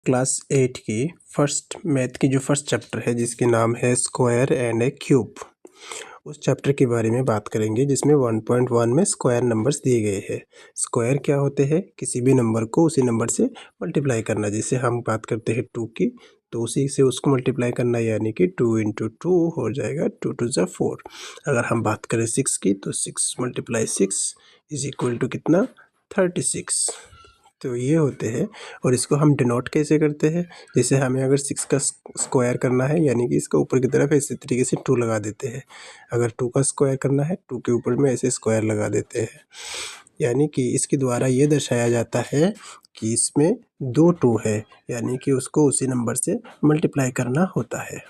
Class 8 की first math की जो फर्स्ट चैप्टर है जिसके नाम है स्क्वायर एंड ए क्यूब, उस चैप्टर के बारे में बात करेंगे जिसमें 1.1 में स्क्वायर नंबर्स दिए गए हैं। स्क्वायर क्या होते हैं? किसी भी नंबर को उसी नंबर से मल्टीप्लाई करना। जैसे हम बात करते हैं 2 की, तो उसी से उसको मल्टीप्लाई करना, यानी कि 2 इंटू 2 हो जाएगा 2 टू ज़ा 4। अगर हम बात करें 6 की, तो 6 मल्टीप्लाई 6 इज इक्वल टू कितना? 36। तो ये होते हैं। और इसको हम डिनोट कैसे करते हैं? जैसे हमें अगर 6 का स्क्वायर करना है, यानी कि इसका ऊपर की तरफ ऐसे तरीके से 2 लगा देते हैं। अगर 2 का स्क्वायर करना है, 2 के ऊपर में ऐसे स्क्वायर लगा देते हैं, यानी कि इसके द्वारा ये दर्शाया जाता है कि इसमें 2 2 है, यानी कि उसको उसी नंबर से मल्टीप्लाई करना होता है।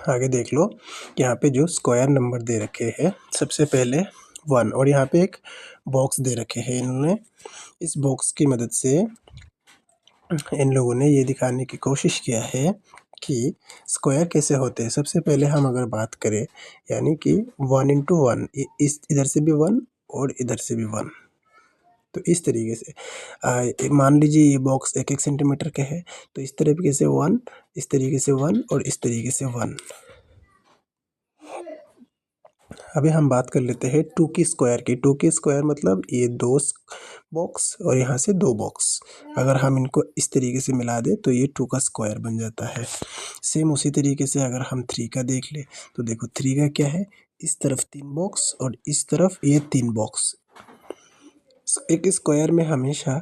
आगे देख लो, यहाँ पे जो स्क्वायर नंबर दे रखे हैं, सबसे पहले 1, और यहाँ पे एक बॉक्स दे रखे हैं इन्होंने। इस बॉक्स की मदद से इन लोगों ने ये दिखाने की कोशिश किया है कि स्क्वायर कैसे होते हैं। सबसे पहले हम अगर बात करें, यानी कि 1 इंटू 1, इस इधर से भी 1 और इधर से भी 1, तो इस तरीके से मान लीजिए ये बॉक्स 1 सेंटीमीटर के है, तो इस तरीके से 1, इस तरीके से 1 और इस तरीके से 1। अभी हम बात कर लेते हैं 2 की स्क्वायर की। 2 की स्क्वायर मतलब ये 2 बॉक्स और यहाँ से 2 बॉक्स, अगर हम इनको इस तरीके से मिला दें तो ये 2 का स्क्वायर बन जाता है। सेम उसी तरीके से अगर हम 3 का देख ले, तो देखो 3 का क्या है? इस तरफ 3 बॉक्स और इस तरफ ये 3 बॉक्स। एक स्क्वायर में हमेशा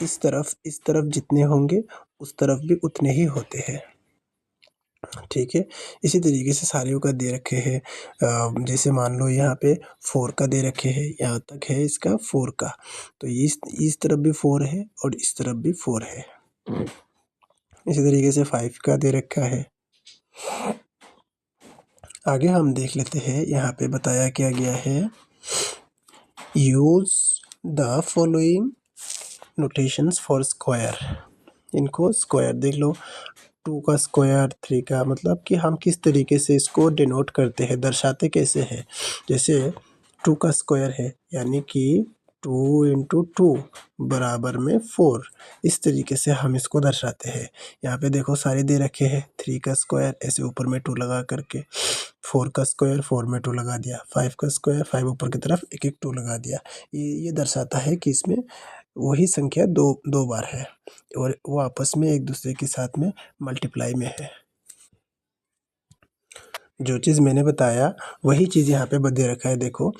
इस तरफ जितने होंगे उस तरफ भी उतने ही होते हैं, ठीक है। इसी तरीके से सारियों का दे रखे हैं। जैसे मान लो यहाँ पे 4 का दे रखे हैं, यहाँ तक है इसका 4 का, तो इस तरफ भी 4 है और इस तरफ भी 4 है। इसी तरीके से 5 का दे रखा है। आगे हम देख लेते हैं, यहाँ पे बताया क्या गया है, use the following notations for square. इनको स्क्वायर देख लो, 2 का स्क्वायर, 3 का, मतलब कि हम किस तरीके से इसको डिनोट करते हैं, दर्शाते कैसे हैं। जैसे 2 का स्क्वायर है, यानी कि 2 इंटू 2 बराबर में 4, इस तरीके से हम इसको दर्शाते हैं। यहाँ पे देखो सारे दे रखे हैं। 3 का स्क्वायर ऐसे ऊपर में 2 लगा करके, 4 का स्क्वायर 4 में 2 लगा दिया, 5 का स्क्वायर 5 ऊपर की तरफ एक एक 2 लगा दिया। ये दर्शाता है कि इसमें वही संख्या दो दो बार है और वो आपस में एक दूसरे के साथ में मल्टीप्लाई में है। जो चीज़ मैंने बताया वही चीज़ यहाँ पे दे रखा है। देखो,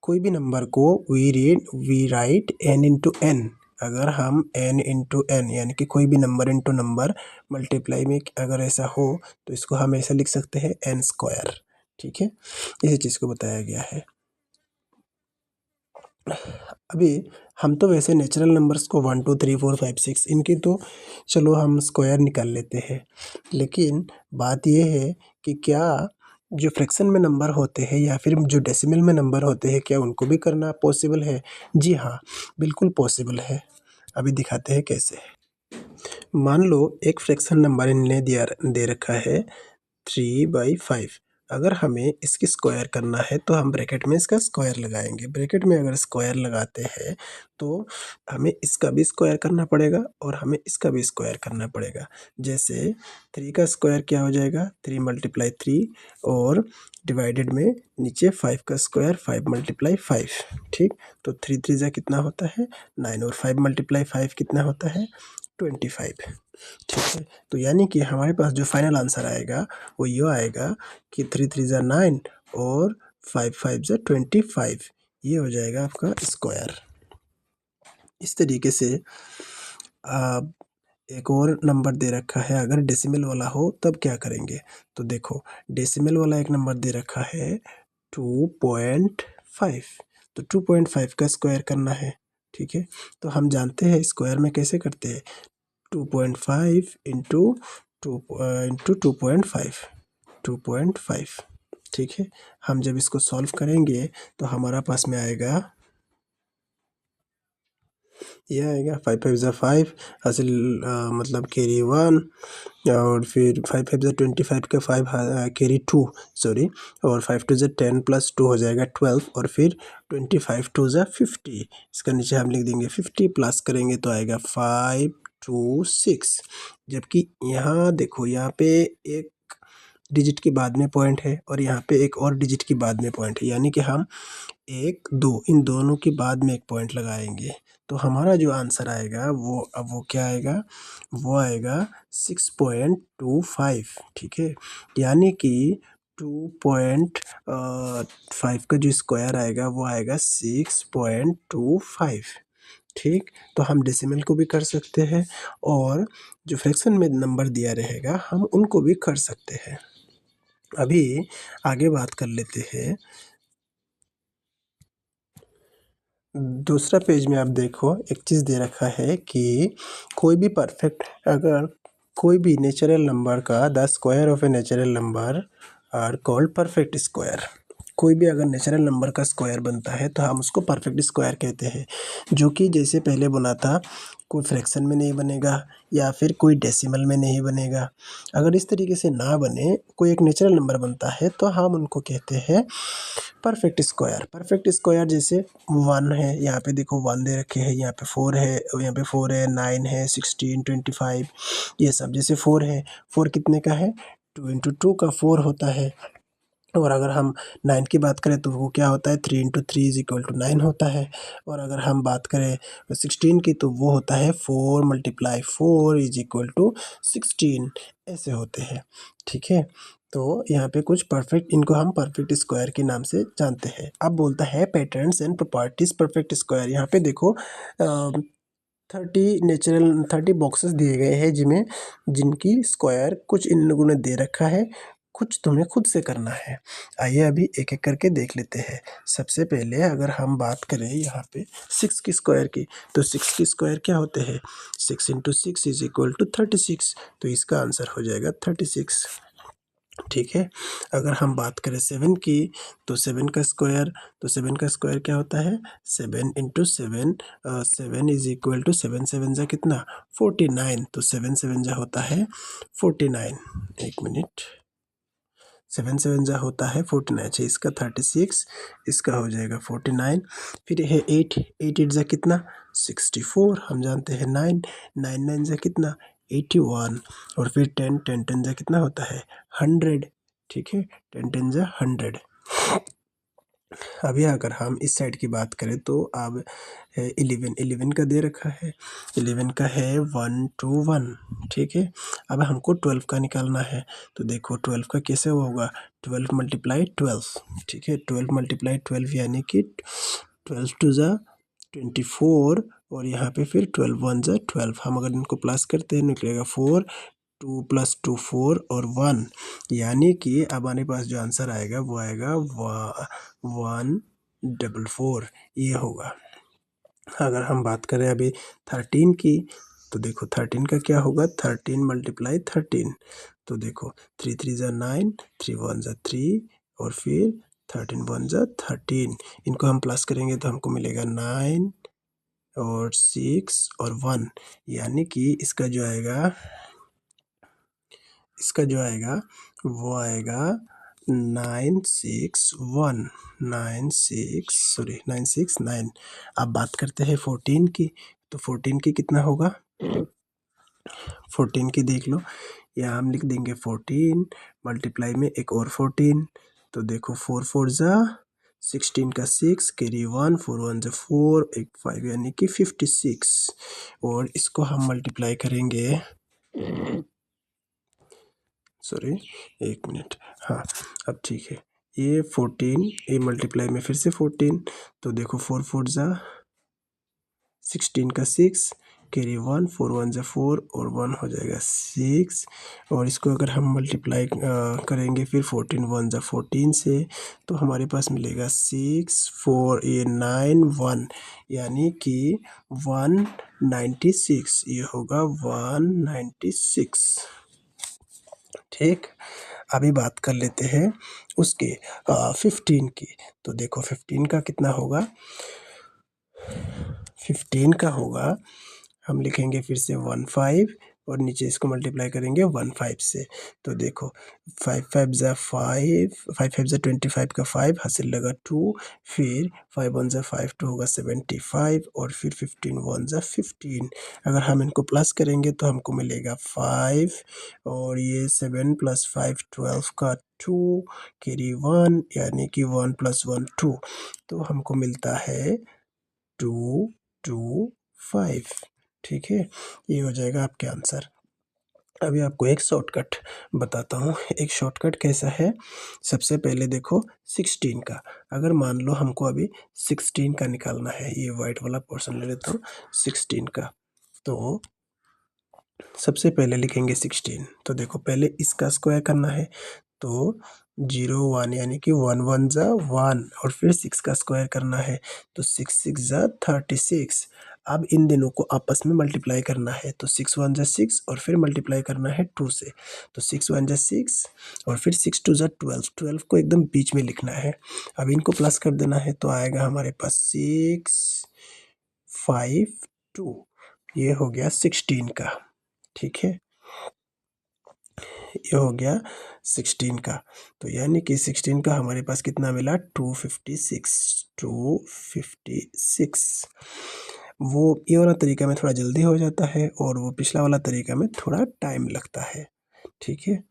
कोई भी नंबर को we write n into n. अगर हम n इंटू एन, यानी कि कोई भी नंबर इंटू नंबर मल्टीप्लाई में अगर ऐसा हो, तो इसको हम ऐसा लिख सकते हैं n स्क्वायर, ठीक है। इसी चीज़ को बताया गया है। अभी हम तो वैसे नेचुरल नंबर्स को 1 2 3 4 5 6 इनकी तो चलो हम स्क्वायर निकाल लेते हैं, लेकिन बात ये है कि क्या जो फ्रैक्शन में नंबर होते हैं या फिर जो डेसिमल में नंबर होते हैं, क्या उनको भी करना पॉसिबल है? जी हाँ, बिल्कुल पॉसिबल है। अभी दिखाते हैं कैसे। मान लो एक फ्रैक्शन नंबर इनने दे रखा है 3/5। अगर हमें इसकी स्क्वायर करना है तो हम ब्रैकेट में इसका स्क्वायर लगाएंगे। ब्रैकेट में अगर स्क्वायर लगाते हैं तो हमें इसका भी स्क्वायर करना पड़ेगा और हमें इसका भी स्क्वायर करना पड़ेगा। जैसे 3 का स्क्वायर क्या हो जाएगा? 3 मल्टीप्लाई 3 और डिवाइडेड में नीचे 5 का स्क्वायर 5 मल्टीप्लाई 5, ठीक। तो 3 3 जा कितना होता है? 9, और 5 मल्टीप्लाई 5 कितना होता है? 25, ठीक है। तो यानी कि हमारे पास जो फाइनल आंसर आएगा वो ये आएगा कि 3 3 जा 9 और 5 5 जा 25, ये हो जाएगा आपका स्क्वायर। इस तरीके से आप एक और नंबर दे रखा है, अगर डेसिमल वाला हो तब क्या करेंगे? तो देखो, डेसिमल वाला एक नंबर दे रखा है 2.5, तो 2.5 का स्क्वायर करना है, ठीक है। तो हम जानते हैं स्क्वायर में कैसे करते हैं, 2.5 इंटू 2.5, 2.5, ठीक है। हम जब इसको सॉल्व करेंगे तो हमारा पास में आएगा ये आएगा 5 5 ज़ा 5 हासिल मतलब कैरी 1 और फिर 5 5 ज़ा 25 का 5 कैरी 2 सॉरी और 5 2 ज़ा 10 प्लस 2 हो जाएगा 12 और फिर 25 2 ज़ा 50 इसका नीचे हम लिख देंगे 50 प्लस करेंगे तो आएगा 5 2 6 जबकि यहाँ देखो यहाँ पे एक डिजिट के बाद में पॉइंट है और यहाँ पे एक और डिजिट के बाद में पॉइंट है यानी कि हम 1 2 इन दोनों के बाद में एक पॉइंट लगाएंगे तो हमारा जो आंसर आएगा वो क्या आएगा वो आएगा 6.25 ठीक है यानी कि 2.5 का जो स्क्वायर आएगा वो आएगा 6.25 ठीक तो हम डेसिमल को भी कर सकते हैं और जो फ्रैक्शन में नंबर दिया रहेगा हम उनको भी कर सकते हैं। अभी आगे बात कर लेते हैं। दूसरा पेज में आप देखो एक चीज़ दे रखा है कि कोई भी परफेक्ट अगर कोई भी नेचुरल नंबर का the square of a natural number are called perfect square. कोई भी अगर नेचुरल नंबर का स्क्वायर बनता है तो हम उसको परफेक्ट स्क्वायर कहते हैं जो कि जैसे पहले बना था कोई फ्रैक्शन में नहीं बनेगा या फिर कोई डेसिमल में नहीं बनेगा। अगर इस तरीके से ना बने कोई एक नेचुरल नंबर बनता है तो हम उनको कहते हैं परफेक्ट स्क्वायर। परफेक्ट स्क्वायर जैसे 1 है यहाँ पे देखो 1 दे रखे हैं यहाँ पे 4 है और यहाँ पे 4 है 9 है 16 25 ये सब जैसे 4 है 4 कितने का है 2 इंटू 2 का 4 होता है और अगर हम 9 की बात करें तो वो क्या होता है 3 इंटू 3 इज इक्वल टू 9 होता है और अगर हम बात करें 16 की तो वो होता है 4 मल्टीप्लाई 4 इज इक्वल टू 16 ऐसे होते हैं ठीक है। तो यहाँ पे कुछ परफेक्ट इनको हम परफेक्ट स्क्वायर के नाम से जानते हैं। अब बोलता है patterns and properties perfect square. यहाँ पे देखो 30 बॉक्सेस दिए गए हैं जिनकी स्क्वायर कुछ इन लोगों ने दे रखा है कुछ तुम्हें खुद से करना है। आइए अभी एक एक करके देख लेते हैं। सबसे पहले अगर हम बात करें यहाँ पे 6 की स्क्वायर की तो 6 की स्क्वायर क्या होते हैं 6 इंटू 6 इज इक्वल टू 36 तो इसका आंसर हो जाएगा 36 ठीक है। अगर हम बात करें 7 की तो 7 का स्क्वायर क्या होता है 7 इंटू 7 7 इज इक्वल टू 7 7 जा कितना 49 तो 7 7 जा होता है 49 एक मिनट 7 7 जा होता है 49 अच्छा इसका 36 इसका हो जाएगा 49 फिर है 8 8 8 जा कितना 64 हम जानते हैं 9 9 9 जा कितना 81 और फिर 10 10 10 जा कितना होता है 100 ठीक है 10 10 जा 100। अभी अगर हम इस साइड की बात करें तो अब 11 का दे रखा है 11 का है 1 2 1 ठीक है। अब हमको 12 का निकालना है तो देखो 12 का कैसे होगा 12 मल्टीप्लाई 12 ठीक है 12 मल्टीप्लाई 12 यानी कि 12 टू ज़ा 24 और यहाँ पे फिर 12 1 ज़ा 12 हम अगर इनको प्लस करते हैं निकलेगा 4 2 प्लस 2 4 और 1 यानी कि अब हमारे पास जो आंसर आएगा वो आएगा 144 ये होगा। अगर हम बात करें अभी 13 की तो देखो 13 का क्या होगा 13 मल्टीप्लाई 13 तो देखो 3 3 ज़ा 9 3 1 ज़ा 3 और फिर 13 1 ज़ा 13 इनको हम प्लस करेंगे तो हमको मिलेगा 9 और 6 और 1 यानी कि इसका जो आएगा वो आएगा 969। अब बात करते हैं 14 की तो 14 की कितना होगा 14 की देख लो यहाँ हम लिख देंगे 14 मल्टीप्लाई में एक और 14 तो देखो 4 4 ज़ा 16 का 6 कैरी 1 4 1 ज़ा 4 एक 5 यानी कि 56 और इसको हम मल्टीप्लाई करेंगे सॉरी एक मिनट हाँ अब ठीक है ये 14 ये मल्टीप्लाई में फिर से 14 तो देखो 4 4 ज़ा 16 का 6 कैरी 1 4 1 ज़ा 4 और 1 हो जाएगा 6 और इसको अगर हम मल्टीप्लाई करेंगे फिर 14 1 ज़ा 14 से तो हमारे पास मिलेगा 6 4 ये 9 1 यानी कि 196 ये होगा 196 ठीक। अभी बात कर लेते हैं उसके 15 की तो देखो 15 का कितना होगा 15 का होगा, हम लिखेंगे फिर से 15 और नीचे इसको मल्टीप्लाई करेंगे 15 से। तो देखो 5 5 ज़ा 5, 5 5 ज़ा 25 का 5 हासिल लगा 2, फिर 5 1 ज़ा 5 2 होगा 75 और फिर 15 1 ज़ा 15। अगर हम इनको प्लस करेंगे तो हमको मिलेगा 5 और ये 7 + 5 12 का 2 कैरी 1 यानी कि 1 + 1 2, तो हमको मिलता है 2 2 5। ठीक है, ये हो जाएगा आपके आंसर। अभी आपको एक शॉर्टकट बताता हूँ। एक शॉर्टकट कैसा है, सबसे पहले देखो 16 का, अगर मान लो हमको अभी 16 का निकालना है, ये वाइट वाला पोर्शन ले लेता हूँ 16 का, तो सबसे पहले लिखेंगे 16। तो देखो पहले इसका स्क्वायर करना है, तो 0 1 यानी कि 1 1 ज़ा 1 और फिर 6 का स्क्वायर करना है, तो 6 6 ज़ा 36। अब इन दोनों को आपस में मल्टीप्लाई करना है, तो 6 1 ज़ा 6 और फिर मल्टीप्लाई करना है 2 से, तो 6 1 ज़ा 6 और फिर 6 2 ज़ा 12, 12 को एकदम बीच में लिखना है। अब इनको प्लस कर देना है, तो आएगा हमारे पास 6 5 2, ये हो गया 16 का। ठीक है, ये हो गया 16 का, तो यानी कि 16 का हमारे पास कितना मिला 256, 256। वो ये वाला तरीका में थोड़ा जल्दी हो जाता है और वो पिछला वाला तरीका में थोड़ा टाइम लगता है। ठीक है,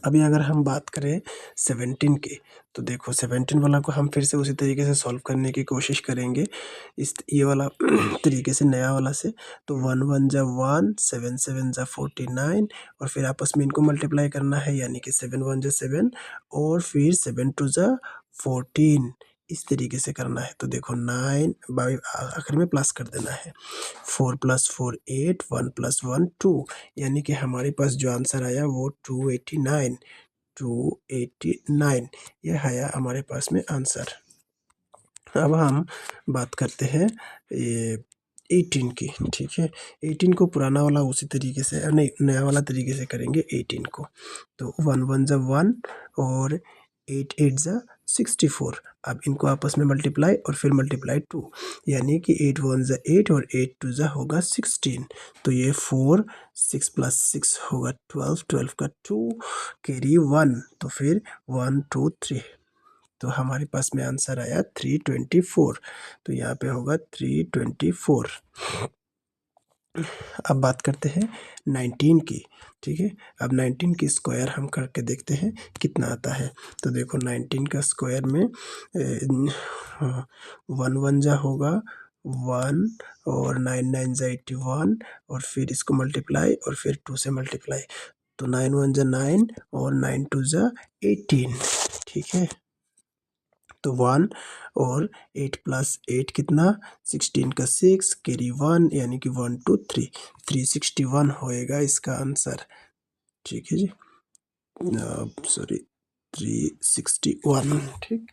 अभी अगर हम बात करें 17 की, तो देखो 17 वाला को हम फिर से उसी तरीके से सॉल्व करने की कोशिश करेंगे, इस ये वाला तरीके से, नया वाला से। तो 1 1 ज़ा 1, 7 7 ज़ा 49 और फिर आपस में इनको मल्टीप्लाई करना है, यानी कि 7 1 ज़ा 7 और फिर 7 2 ज़ा 14, इस तरीके से करना है। तो देखो 9 बाई आखिर में प्लस कर देना है, 4 + 4 8, 1 + 1 2, यानी कि हमारे पास जो आंसर आया वो 289, 289 ये आया हमारे पास में आंसर। अब हम बात करते हैं ये 18 की। ठीक है, 18 को पुराना वाला उसी तरीके से, नहीं नया वाला तरीके से करेंगे 18 को। तो 1 1 ज़ा 1 और 8 8 ज़ा 64। अब इनको आपस में मल्टीप्लाई और फिर मल्टीप्लाई 2, यानी कि 8 1 ज़ा 8 और 8 2 ज़ा होगा 16। तो ये 4 6 + 6 होगा 12, 12 का 2 कैरी 1, तो फिर 1 2 3, तो हमारे पास में आंसर आया 324। तो यहाँ पे होगा 324। अब बात करते हैं 19 की। ठीक है, अब 19 की स्क्वायर हम करके देखते हैं कितना आता है। तो देखो 19 का स्क्वायर में 1 1 जा होगा 1 और 9 9 जा 81 और फिर इसको मल्टीप्लाई और फिर 2 से मल्टीप्लाई, तो 9 1 जा 9 और 9 2 जा 18। ठीक है, तो 1 और 8 + 8 कितना 16 का 6 कैरी 1, यानी कि 1 2 3, 361 होएगा इसका आंसर। ठीक है जी, सॉरी 361। ठीक,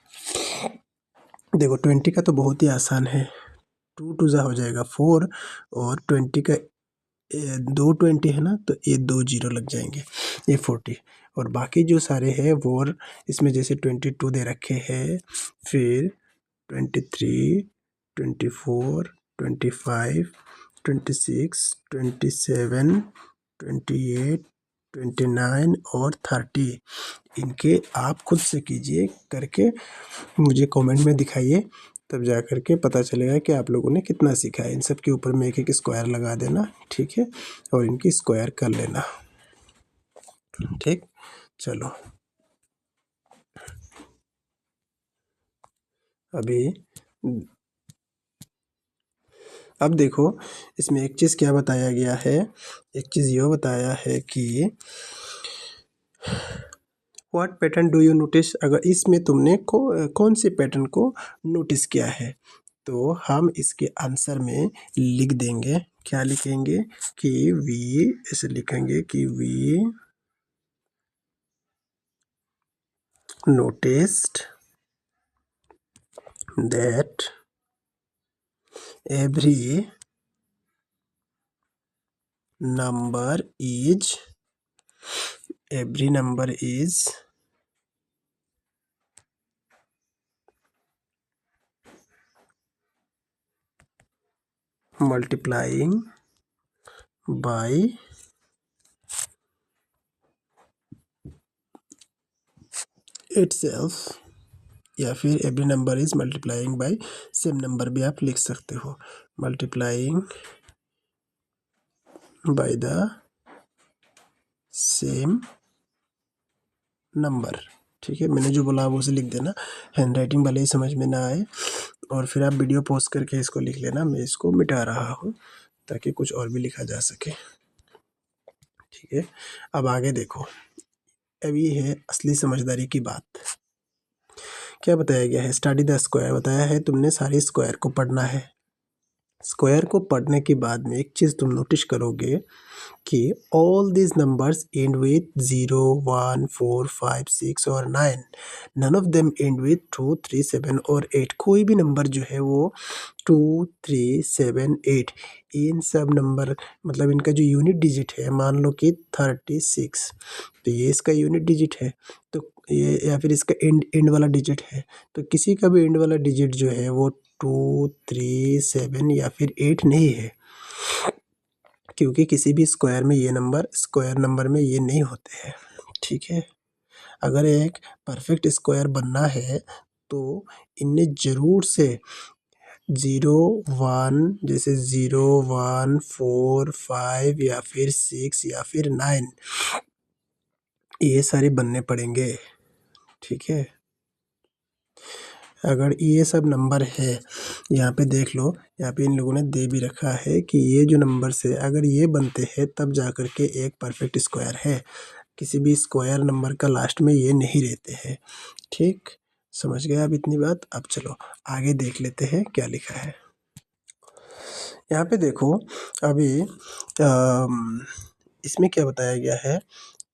देखो 20 का तो बहुत ही आसान है, 2 2 जा हो जाएगा 4 और 20 का दो 20 है ना, तो ये 2 0 लग जाएंगे, ये 40। और बाकी जो सारे हैं वो इसमें जैसे 22 दे रखे हैं, फिर 23 24 25 26 27 28 29 और 30, इनके आप खुद से कीजिए करके, मुझे कमेंट में दिखाइए, तब जा कर के पता चलेगा कि आप लोगों ने कितना सीखा है। इन सब के ऊपर में एक एक स्क्वायर लगा देना, ठीक है, और इनकी स्क्वायर कर लेना। ठीक, चलो अभी अब देखो इसमें एक चीज़ क्या बताया गया है, एक चीज़ ये बताया है कि what pattern do you notice, अगर इसमें तुमने कौन से पैटर्न को नोटिस किया है, तो हम इसके आंसर में लिख देंगे, क्या लिखेंगे कि वी, ऐसे लिखेंगे कि we noticed that every number is multiplying by itself, या फिर every number is multiplying by same number भी आप लिख सकते हो। Multiplying by the same number. ठीक है, मैंने जो बोला आप उसे लिख देना, हैंडराइटिंग भले ही समझ में ना आए, और फिर आप वीडियो पॉज करके इसको लिख लेना। मैं इसको मिटा रहा हूँ ताकि कुछ और भी लिखा जा सके। ठीक है, अब आगे देखो, अब ये है असली समझदारी की बात। क्या बताया गया है? स्टडी द स्क्वायर बताया है, तुमने सारे स्क्वायर को पढ़ना है। स्क्वायर को पढ़ने के बाद में एक चीज़ तुम नोटिस करोगे कि all these numbers end with 0, 1, 4, 5, 6 और 9। none of them end with 2, 3, 7 और 8। कोई भी नंबर जो है वो 2, 3, 7, 8, इन सब नंबर मतलब इनका जो यूनिट डिजिट है, मान लो कि 36, तो ये इसका यूनिट डिजिट है, तो ये या फिर इसका एंड वाला डिजिट है, तो किसी का भी एंड वाला डिजिट जो है वो 2, 3, 7 या फिर 8 नहीं है, क्योंकि किसी भी स्क्वायर नंबर में ये नहीं होते हैं। ठीक है, अगर एक परफेक्ट स्क्वायर बनना है तो इनमें ज़रूर से 0, 1, जैसे 0, 1, 4, 5 या फिर 6 या फिर 9, ये सारे बनने पड़ेंगे। ठीक है, अगर ये सब नंबर है, यहाँ पे देख लो, यहाँ पे इन लोगों ने दे भी रखा है कि ये जो नंबर्स है अगर ये बनते हैं तब जा कर के एक परफेक्ट स्क्वायर है। किसी भी स्क्वायर नंबर का लास्ट में ये नहीं रहते हैं। ठीक, समझ गए आप इतनी बात? अब चलो आगे देख लेते हैं क्या लिखा है। यहाँ पे देखो, अभी इसमें क्या बताया गया है?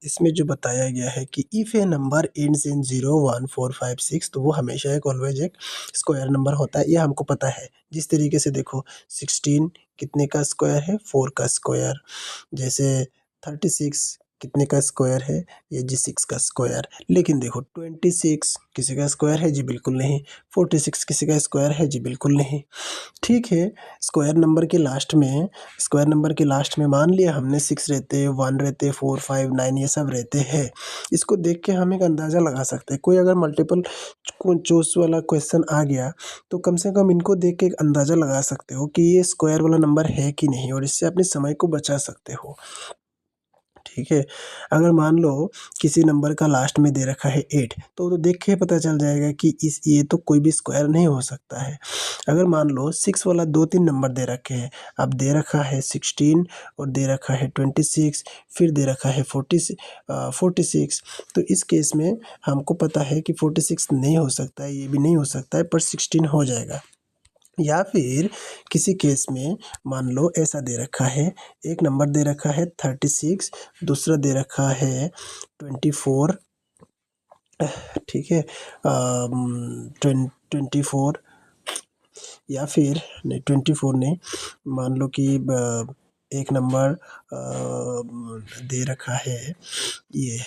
इसमें जो बताया गया है कि if A number ends in 0, 1, 4, 5, 6, तो वो हमेशा ऑलवेज एक स्क्वायर नंबर होता है, ये हमको पता है। जिस तरीके से देखो, 16 कितने का स्क्वायर है? 4 का स्क्वायर। जैसे 36 कितने का स्क्वायर है? ये जी 6 का स्क्वायर। लेकिन देखो 26 किसी का स्क्वायर है? जी बिल्कुल नहीं। 46 किसी का स्क्वायर है? जी बिल्कुल नहीं। ठीक है, स्क्वायर नंबर के लास्ट में मान लिया हमने 6 रहते, 1 रहते, 4, 5, 9 ये सब रहते हैं। इसको देख के हम एक अंदाज़ा लगा सकते हैं। कोई अगर मल्टीपल चॉइस वाला क्वेश्चन आ गया तो कम से कम इनको देख के एक अंदाज़ा लगा सकते हो कि ये स्क्वायर वाला नंबर है कि नहीं, और इससे अपने समय को बचा सकते हो। ठीक है, अगर मान लो किसी नंबर का लास्ट में दे रखा है 8, तो देख के पता चल जाएगा कि ये तो कोई भी स्क्वायर नहीं हो सकता है। अगर मान लो 6 वाला 2-3 नंबर दे रखे हैं, अब दे रखा है 16 और दे रखा है 26, फिर दे रखा है 46, तो इस केस में हमको पता है कि 46 नहीं हो सकता है, ये भी नहीं हो सकता है, पर 16 हो जाएगा। या फिर किसी केस में मान लो ऐसा दे रखा है, एक नंबर दे रखा है 36, दूसरा दे रखा है 24। ठीक है, 24, या फिर नहीं 24 नहीं, मान लो कि एक नंबर दे रखा है ये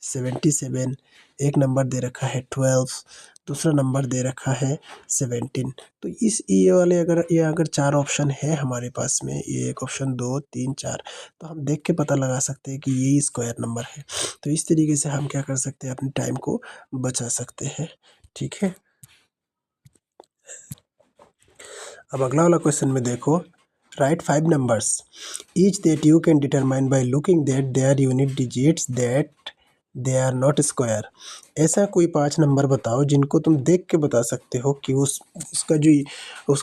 77, एक नंबर दे रखा है 12, दूसरा नंबर दे रखा है 17। तो ये अगर 4 ऑप्शन है हमारे पास में, ये 1 ऑप्शन 2, 3, 4, तो हम देख के पता लगा सकते हैं कि ये स्क्वायर नंबर है। तो इस तरीके से हम क्या कर सकते हैं, अपने टाइम को बचा सकते हैं। ठीक है, अब अगला वाला क्वेश्चन में देखो, right 5 numbers each that you can determine by looking that their unit digits that they are not square। ऐसा कोई 5 नंबर बताओ जिनको तुम देख के बता सकते हो कि उसका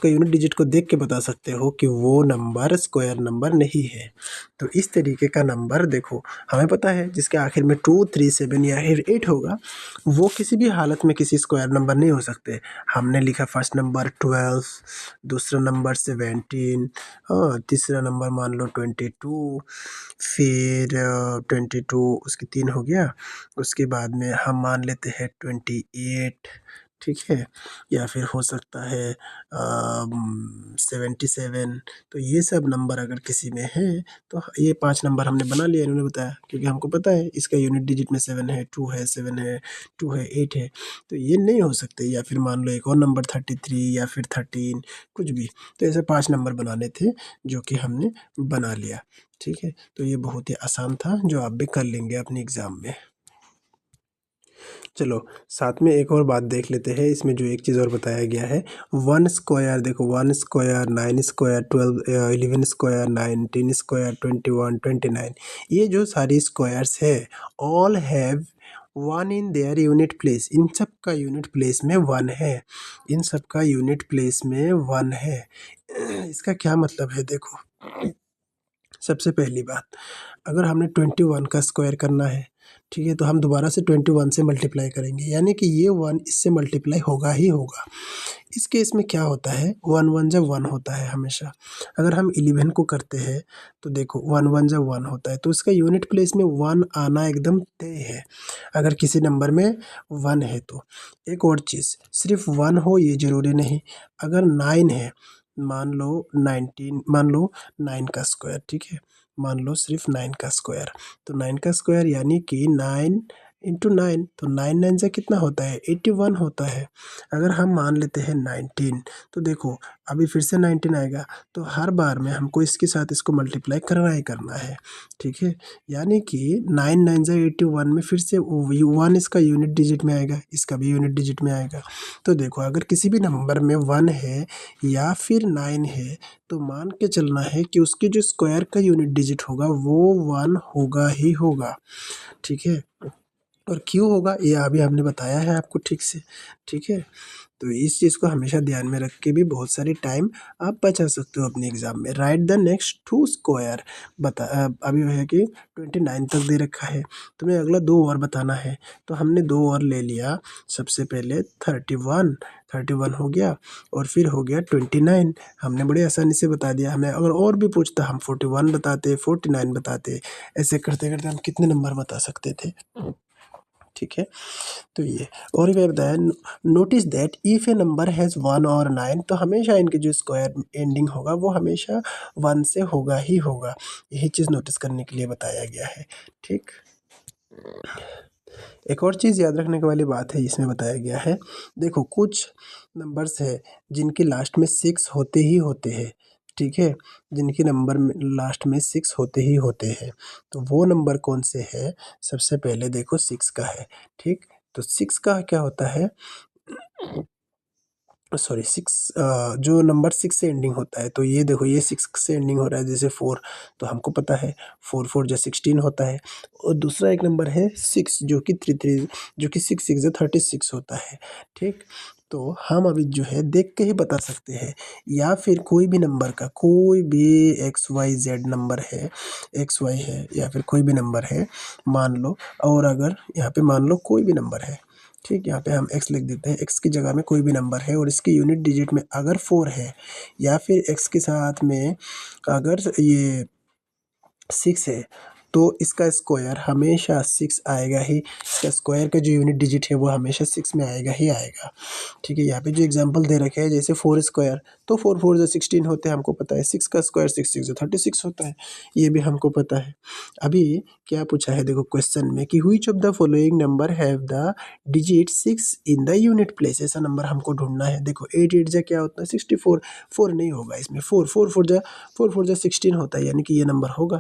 यूनिट डिजिट को देख के बता सकते हो कि वो नंबर स्क्वायर नंबर नहीं है। तो इस तरीके का नंबर देखो, हमें पता है जिसके आखिर में 2, 3, 7 या फिर 8 होगा, वो किसी भी हालत में किसी स्क्वायर नंबर नहीं हो सकते। हमने लिखा फर्स्ट नंबर 12, दूसरा नंबर 17, हाँ, तीसरा नंबर मान लो 22, फिर 22 उसके 3 हो गया, उसके बाद में हम मान लेते हैं 28, ठीक है, या फिर हो सकता है 77। तो ये सब नंबर अगर किसी में है तो ये 5 नंबर हमने बना लिया, इन्होंने बताया, क्योंकि हमको पता है इसका यूनिट डिजिट में 7 है, 2 है, 7 है, 2 है, 8 है, तो ये नहीं हो सकते। या फिर मान लो एक और नंबर 33 या फिर 13, कुछ भी। तो ऐसे 5 नंबर बनाने थे जो कि हमने बना लिया। ठीक है, तो ये बहुत ही आसान था जो आप भी कर लेंगे अपने एग्ज़ाम में। चलो साथ में एक और बात देख लेते हैं, इसमें जो एक चीज़ और बताया गया है, वन स्क्वायर। देखो, one square, nine square, 12, 11 square, 19 square, 21, 29, ये जो सारी स्क्वायर्स है, all have one in their unit place. इन सब का यूनिट प्लेस में वन है, इन सब का यूनिट प्लेस में वन है। इसका क्या मतलब है, देखो, सबसे पहली बात, अगर हमने 21 का स्क्वायर करना है, ठीक है, तो हम दोबारा से 21 से मल्टीप्लाई करेंगे, यानी कि ये 1 इससे मल्टीप्लाई होगा ही होगा। इस केस में क्या होता है, 1 1 जब 1 होता है हमेशा। अगर हम 11 को करते हैं तो देखो 1 1 जब 1 होता है तो इसका यूनिट प्लेस में 1 आना एकदम तय है, अगर किसी नंबर में 1 है तो। एक और चीज़, सिर्फ 1 हो ये ज़रूरी नहीं, अगर 9 है, मान लो 19, मान लो 9 का स्क्वायर, ठीक है, मान लो सिर्फ 9 का स्क्वायर, तो 9 का स्क्वायर यानी कि 9 इंटू 9, तो 9 9 से कितना होता है, 81 होता है। अगर हम मान लेते हैं 19, तो देखो अभी फिर से 19 आएगा, तो हर बार में हमको इसके साथ इसको मल्टीप्लाई करना ही करना है, ठीक है, यानी कि 9 9 से 81 में फिर से 1 इसका यूनिट डिजिट में आएगा, इसका भी यूनिट डिजिट में आएगा। तो देखो अगर किसी भी नंबर में 1 है या फिर 9 है, तो मान के चलना है कि उसके जो स्क्वायर का यूनिट डिजिट होगा वो 1 होगा ही होगा, ठीक है। और क्यों होगा ये अभी हमने बताया है आपको ठीक से, ठीक है। तो इस चीज़ को हमेशा ध्यान में रख के भी बहुत सारी टाइम आप बचा सकते हो अपने एग्ज़ाम में। राइट द नेक्स्ट 2 स्क्वायर, अभी वो है कि 29 तक दे रखा है, तुम्हें अगला 2 और बताना है, तो हमने 2 और ले लिया। सबसे पहले 31, 31 हो गया, और फिर हो गया 29। हमने बड़ी आसानी से बता दिया, हमें अगर और भी पूछता हम 41 बताते, 49 बताते, ऐसे करते करते हम कितने नंबर बता सकते थे, ठीक है। तो ये और भी बताया, notice that if A number has 1 और 9, तो हमेशा इनके जो स्क्वायर एंडिंग होगा वो हमेशा 1 से होगा ही होगा। यही चीज़ नोटिस करने के लिए बताया गया है, ठीक। एक और चीज़ याद रखने वाली बात है, इसमें बताया गया है, देखो कुछ नंबर्स है जिनके लास्ट में 6 होते ही होते हैं, ठीक है, जिनके नंबर में लास्ट में 6 होते ही होते हैं, तो वो नंबर कौन से है। सबसे पहले देखो 6 का है, ठीक, तो 6 का क्या होता है, सॉरी 6, जो नंबर 6 से एंडिंग होता है, तो ये देखो ये 6 से एंडिंग हो रहा है, जैसे 4, तो हमको पता है 4 4 जो 16 होता है। और दूसरा एक नंबर है 6 जो कि 3 3, जो कि 6 6 जो 36 होता है, ठीक। तो हम अभी जो है देख के ही बता सकते हैं, या फिर कोई भी नंबर का, कोई भी एक्स वाई जेड नंबर है, एक्स वाई है या फिर कोई भी नंबर है, मान लो, और अगर यहाँ पे मान लो कोई भी नंबर है, ठीक, यहाँ पे हम x लिख देते हैं, x की जगह में कोई भी नंबर है और इसकी यूनिट डिजिट में अगर 4 है, या फिर x के साथ में अगर ये 6 है, तो इसका स्क्वायर हमेशा 6 आएगा ही, इसका स्क्वायर का जो यूनिट डिजिट है वो हमेशा 6 में आएगा ही आएगा, ठीक है। यहाँ पे जो एग्जांपल दे रखे हैं, जैसे 4 स्क्वायर, तो 4 4 जो 16 होते हैं हमको पता है, 6 का स्क्वायर 6 6 जो 36 होता है, ये भी हमको पता है। अभी क्या पूछा है देखो क्वेश्चन में कि which of the following number have the digit 6 in the unit place, ऐसा नंबर हमको ढूंढना है। देखो 8 8 जा क्या होता है 64, 4 नहीं होगा इसमें, 4 4 4 जा 16 होता है, यानी कि ये नंबर होगा।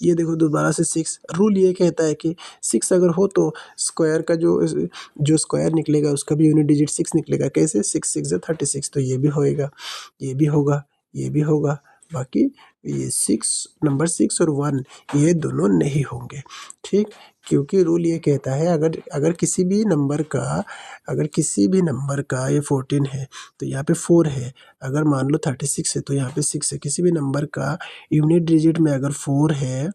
ये देखो दोबारा से 6, रूल ये कहता है कि 6 अगर हो तो स्क्वायर का जो स्क्वायर निकलेगा उसका भी यूनिट डिजिट 6 निकलेगा, कैसे, 6 6 जो 36, तो ये भी होएगा, ये भी होगा, ये भी होगा। बाकी ये 6, नंबर 6 और 1 ये दोनों नहीं होंगे, ठीक, क्योंकि रूल ये कहता है अगर अगर किसी भी नंबर का, अगर किसी भी नंबर का ये 14 है तो यहाँ पे 4 है, अगर मान लो 36 है तो यहाँ पे 6 है, किसी भी नंबर का यूनिट डिजिट में अगर 4 है,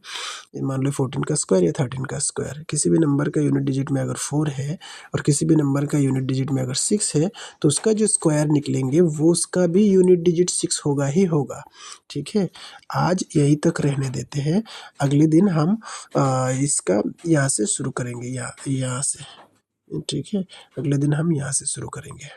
मान लो 14 का स्क्वायर या 13 का स्क्वायर, किसी भी नंबर का यूनिट डिजिट में अगर 4 है और किसी भी नंबर का यूनिट डिजिट में अगर 6 है, तो उसका जो स्क्वायर निकलेंगे वो उसका भी यूनिट डिजिट 6 होगा ही होगा, ठीक है। आज यहीं तक रहने देते हैं, अगले दिन हम इसका यहाँ से शुरू करेंगे, यहाँ यहाँ से। ठीक है, अगले दिन हम यहाँ से शुरू करेंगे।